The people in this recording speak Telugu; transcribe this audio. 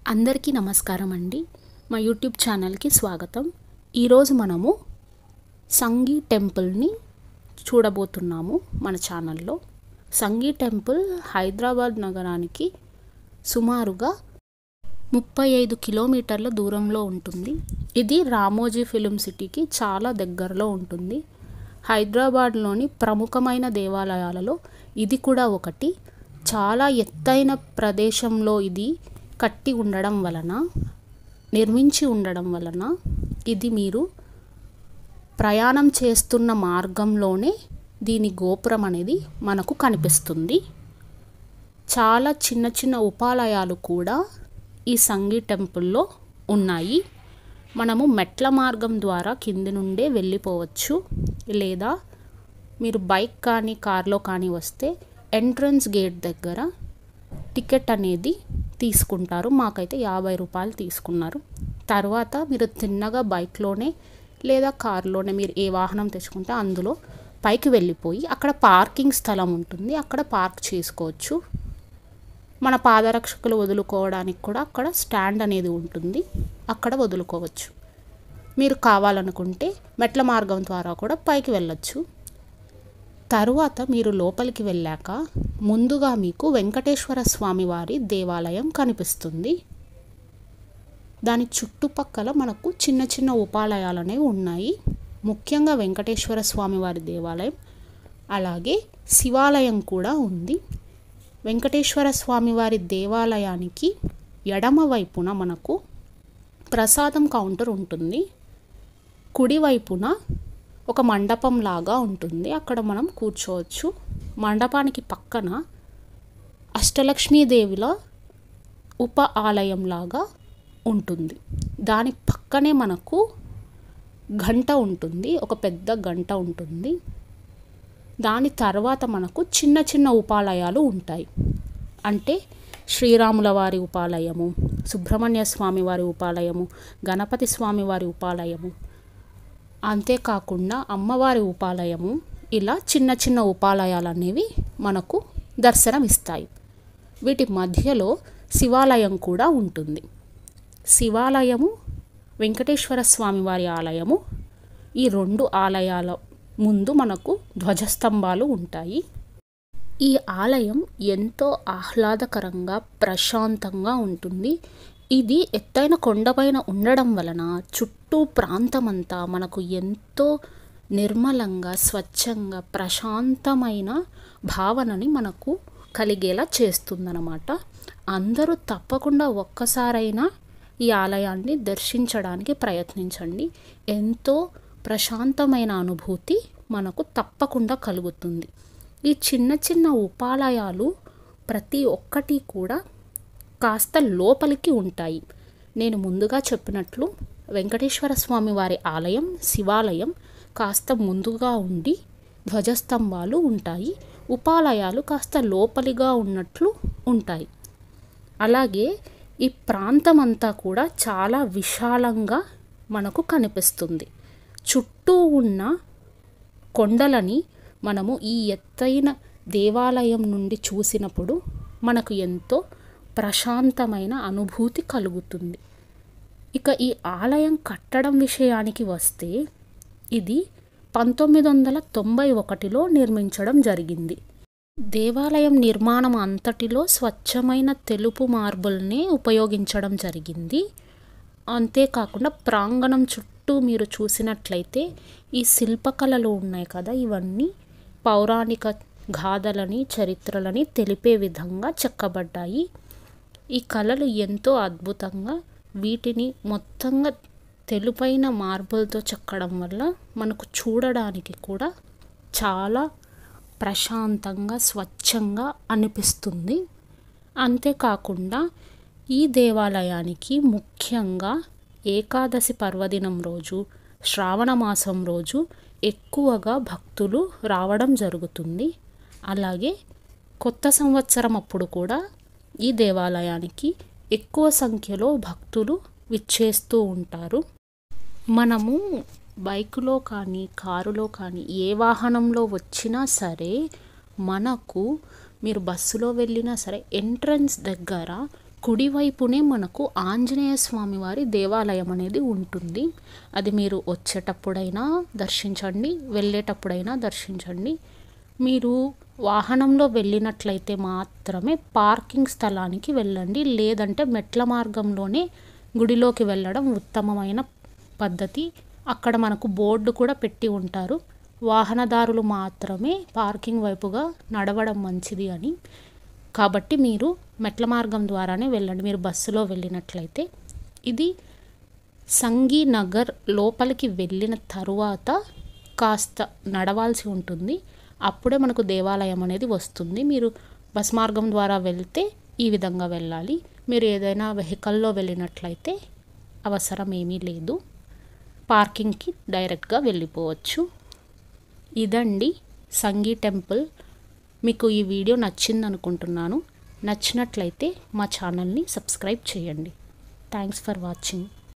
అందరికీ నమస్కారం అండి. మా యూట్యూబ్ ఛానల్కి స్వాగతం. ఈరోజు మనము సంగీ టెంపుల్ని చూడబోతున్నాము. మన ఛానల్లో సంగీ టెంపుల్ హైదరాబాద్ నగరానికి సుమారుగా 35 కిలోమీటర్ల దూరంలో ఉంటుంది. ఇది రామోజీ ఫిలిం సిటీకి చాలా దగ్గరలో ఉంటుంది. హైదరాబాద్లోని ప్రముఖమైన దేవాలయాలలో ఇది కూడా ఒకటి. చాలా ఎత్తైన ప్రదేశంలో ఇది కట్టి ఉండడం వలన, నిర్మించి ఉండడం వలన ఇది మీరు ప్రయాణం చేస్తున్న మార్గంలోనే దీని గోపురం అనేది మనకు కనిపిస్తుంది. చాలా చిన్న చిన్న ఉపాలయాలు కూడా ఈ సంగీ టెంపుల్లో ఉన్నాయి. మనము మెట్ల మార్గం ద్వారా కింది నుండే వెళ్ళిపోవచ్చు. లేదా మీరు బైక్ కానీ కార్లో కానీ వస్తే ఎంట్రన్స్ గేట్ దగ్గర టికెట్ అనేది తీసుకుంటారు. మాకైతే 50 రూపాయలు తీసుకున్నారు. తర్వాత మీరు తిన్నగా బైక్లోనే లేదా కార్లోనే మీరు ఏ వాహనం తెచ్చుకుంటే అందులో పైకి వెళ్ళిపోయి అక్కడ పార్కింగ్ స్థలం ఉంటుంది. అక్కడ పార్క్ చేసుకోవచ్చు. మన పాదరక్షకులు వదులుకోవడానికి కూడా అక్కడ స్టాండ్ అనేది ఉంటుంది. అక్కడ వదులుకోవచ్చు. మీరు కావాలనుకుంటే మెట్ల మార్గం ద్వారా కూడా పైకి వెళ్ళొచ్చు. తరువాత మీరు లోపలికి వెళ్ళాక ముందుగా మీకు వెంకటేశ్వర స్వామి వారి దేవాలయం కనిపిస్తుంది. దాని చుట్టుపక్కల మనకు చిన్న చిన్న ఉపాలయాలు అనేవి ఉన్నాయి. ముఖ్యంగా వెంకటేశ్వర స్వామి వారి దేవాలయం, అలాగే శివాలయం కూడా ఉంది. వెంకటేశ్వర స్వామి వారి దేవాలయానికి ఎడమ వైపున మనకు ప్రసాదం కౌంటర్ ఉంటుంది. కుడివైపున ఒక మండపం లాగా ఉంటుంది. అక్కడ మనం కూర్చోవచ్చు. మండపానికి పక్కన అష్టలక్ష్మీదేవిల ఉప ఆలయం లాగా ఉంటుంది. దాని పక్కనే మనకు గంట ఉంటుంది. ఒక పెద్ద గంట ఉంటుంది. దాని తర్వాత మనకు చిన్న చిన్న ఉపాలయాలు ఉంటాయి. అంటే శ్రీరాముల వారి ఉపాలయము, సుబ్రహ్మణ్య స్వామి వారి ఉపాలయము, గణపతి స్వామి వారి ఉపాలయము, అంతేకాకుండా అమ్మవారి ఉపాలయము, ఇలా చిన్న చిన్న ఉపాలయాలు అనేవి మనకు దర్శనమిస్తాయి. వీటి మధ్యలో శివాలయం కూడా ఉంటుంది. శివాలయము, వెంకటేశ్వర స్వామి వారి ఆలయము, ఈ రెండు ఆలయాల ముందు మనకు ధ్వజస్తంభాలు ఉంటాయి. ఈ ఆలయం ఎంతో ఆహ్లాదకరంగా ప్రశాంతంగా ఉంటుంది. ఇది ఎత్తైన కొండపైన ఉండడం వలన చుట్టూ ప్రాంతమంతా మనకు ఎంతో నిర్మలంగా, స్వచ్ఛంగా, ప్రశాంతమైన భావనని మనకు కలిగేలా చేస్తుందన్నమాట. అందరూ తప్పకుండా ఒక్కసారైనా ఈ ఆలయాన్ని దర్శించడానికి ప్రయత్నించండి. ఎంతో ప్రశాంతమైన అనుభూతి మనకు తప్పకుండా కలుగుతుంది. ఈ చిన్న చిన్న ఉపాలయాలు ప్రతి ఒక్కటి కూడా కాస్త లోపలికి ఉంటాయి. నేను ముందుగా చెప్పినట్లు వెంకటేశ్వర స్వామి వారి ఆలయం, శివాలయం కాస్త ముందుగా ఉండి ధ్వజస్తంభాలు ఉంటాయి. ఉపాలయాలు కాస్త లోపలిగా ఉన్నట్లు ఉంటాయి. అలాగే ఈ ప్రాంతం అంతా కూడా చాలా విశాలంగా మనకు కనిపిస్తుంది. చుట్టూ ఉన్న కొండలని మనము ఈ ఎత్తైన దేవాలయం నుండి చూసినప్పుడు మనకు ఎంతో ప్రశాంతమైన అనుభూతి కలుగుతుంది. ఇక ఈ ఆలయం కట్టడం విషయానికి వస్తే ఇది 1991లో నిర్మించడం జరిగింది. దేవాలయం నిర్మాణం అంతటిలో స్వచ్ఛమైన తెలుపు మార్బుల్ని ఉపయోగించడం జరిగింది. అంతేకాకుండా ప్రాంగణం చుట్టూ మీరు చూసినట్లయితే ఈ శిల్పకళలు ఉన్నాయి కదా, ఇవన్నీ పౌరాణిక గాథలని, చరిత్రలని తెలిపే విధంగా చెక్కబడ్డాయి. ఈ కళలు ఎంతో అద్భుతంగా, వీటిని మొత్తంగా తెలుపైన మార్బుల్తో చెక్కడం వల్ల మనకు చూడడానికి కూడా చాలా ప్రశాంతంగా, స్వచ్ఛంగా అనిపిస్తుంది. అంతేకాకుండా ఈ దేవాలయానికి ముఖ్యంగా ఏకాదశి పర్వదినం రోజు, శ్రావణ మాసం రోజు ఎక్కువగా భక్తులు రావడం జరుగుతుంది. అలాగే కొత్త సంవత్సరం అప్పుడు కూడా ఈ దేవాలయానికి ఎక్కువ సంఖ్యలో భక్తులు విచ్చేస్తూ ఉంటారు. మనము బైకులో కానీ కారులో కానీ ఏ వాహనంలో వచ్చినా సరే మనకు మీరు బస్సులో వెళ్ళినా సరే ఎంట్రన్స్ దగ్గర కుడివైపునే మనకు ఆంజనేయ స్వామి వారి దేవాలయం అనేది ఉంటుంది. అది మీరు వచ్చేటప్పుడైనా దర్శించండి, వెళ్ళేటప్పుడైనా దర్శించండి. మీరు వాహనంలో వెళ్ళినట్లయితే మాత్రమే పార్కింగ్ స్థలానికి వెళ్ళండి, లేదంటే మెట్ల మార్గంలోనే గుడిలోకి వెళ్ళడం ఉత్తమమైన పద్ధతి. అక్కడ మనకు బోర్డు కూడా పెట్టి ఉంటారు, వాహనదారులు మాత్రమే పార్కింగ్ వైపుగా నడవడం మంచిది అని. కాబట్టి మీరు మెట్ల మార్గం ద్వారానే వెళ్ళండి. మీరు బస్సులో వెళ్ళినట్లయితే ఇది సంగీనగర్ లోపలికి వెళ్ళిన తరువాత కాస్త నడవాల్సి ఉంటుంది, అప్పుడే మనకు దేవాలయం అనేది వస్తుంది. మీరు బస్ మార్గం ద్వారా వెళ్తే ఈ విధంగా వెళ్ళాలి. మీరు ఏదైనా వెహికల్లో వెళ్ళినట్లయితే అవసరం ఏమీ లేదు, పార్కింగ్కి డైరెక్ట్గా వెళ్ళిపోవచ్చు. ఇదండి సంగీ టెంపుల్. మీకు ఈ వీడియో నచ్చింది అనుకుంటున్నాను. నచ్చినట్లయితే మా ఛానల్ని సబ్స్క్రైబ్ చేయండి. Thanks for watching.